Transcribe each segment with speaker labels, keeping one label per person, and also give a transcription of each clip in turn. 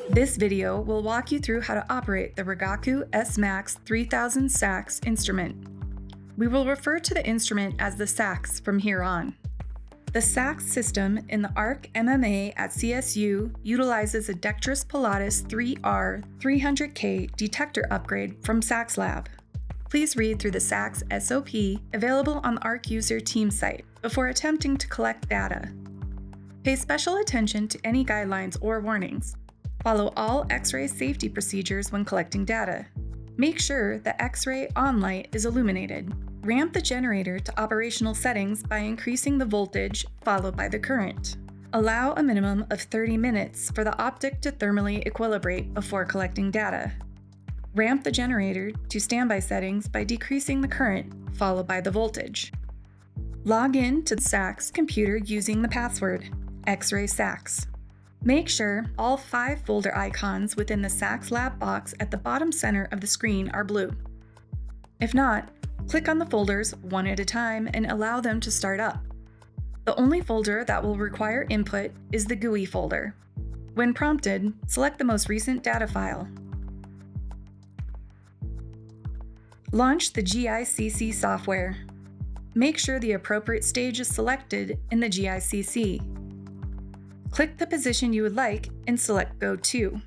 Speaker 1: This video will walk you through how to operate the Rigaku S-Max 3000 SAXS instrument. We will refer to the instrument as the SAXS from here on. The SAXS system in the ARC MMA at CSU utilizes a Dectris Pilatus 3R 300K detector upgrade from SAXS Lab. Please read through the SAXS SOP available on the ARC user team site before attempting to collect data. Pay special attention to any guidelines or warnings. Follow all X-ray safety procedures when collecting data. Make sure the X-ray on light is illuminated. Ramp the generator to operational settings by increasing the voltage followed by the current. Allow a minimum of 30 minutes for the optic to thermally equilibrate before collecting data. Ramp the generator to standby settings by decreasing the current followed by the voltage. Log in to the SAXS computer using the password X-ray SAXS. Make sure all 5 folder icons within the SAXS Lab box at the bottom center of the screen are blue. If not, click on the folders one at a time and allow them to start up. The only folder that will require input is the GUI folder. When prompted, select the most recent data file. Launch the GICC software. Make sure the appropriate stage is selected in the GICC. Click the position you would like and select Go To.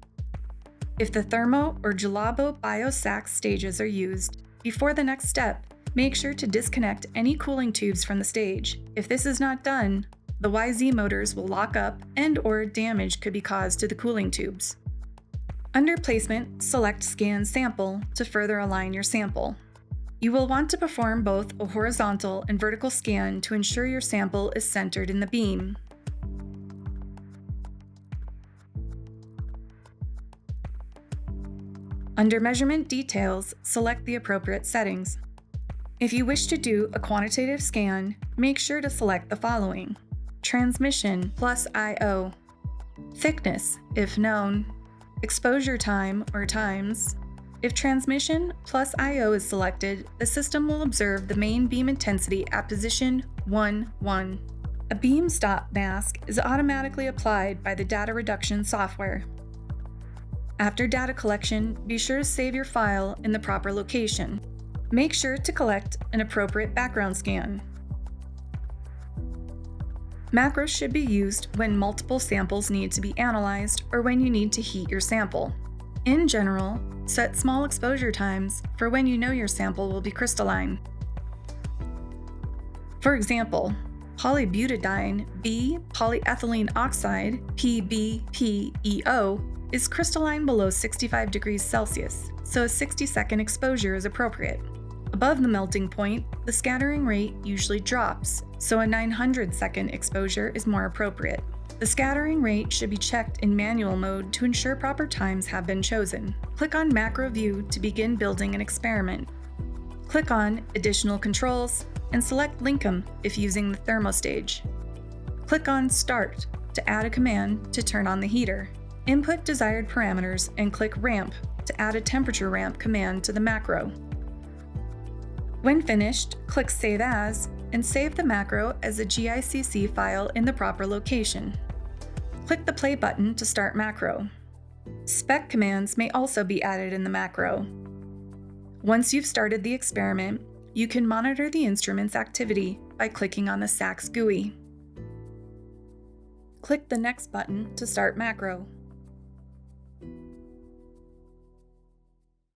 Speaker 1: If the Thermo or Jalabo BioSAXS stages are used, before the next step, make sure to disconnect any cooling tubes from the stage. If this is not done, the YZ motors will lock up and/or damage could be caused to the cooling tubes. Under Placement, select Scan Sample to further align your sample. You will want to perform both a horizontal and vertical scan to ensure your sample is centered in the beam. Under Measurement Details, select the appropriate settings. If you wish to do a quantitative scan, make sure to select the following: Transmission plus I/O, Thickness, if known, Exposure time or times. If Transmission plus I/O is selected, the system will observe the main beam intensity at position 1, 1. A beam stop mask is automatically applied by the data reduction software. After data collection, be sure to save your file in the proper location. Make sure to collect an appropriate background scan. Macros should be used when multiple samples need to be analyzed or when you need to heat your sample. In general, set small exposure times for when you know your sample will be crystalline. For example, polybutadiene B-polyethylene oxide (PBPEO) is crystalline below 65 degrees Celsius, so a 60-second exposure is appropriate. Above the melting point, the scattering rate usually drops, so a 900-second exposure is more appropriate. The scattering rate should be checked in manual mode to ensure proper times have been chosen. Click on Macro View to begin building an experiment. Click on Additional Controls and select Linkum if using the thermostage. Click on Start to add a command to turn on the heater. Input desired parameters and click Ramp to add a temperature ramp command to the macro. When finished, click Save As and save the macro as a GICC file in the proper location. Click the play button to start macro. Spec commands may also be added in the macro. Once you've started the experiment, you can monitor the instrument's activity by clicking on the SAXS GUI. Click the Next button to start macro.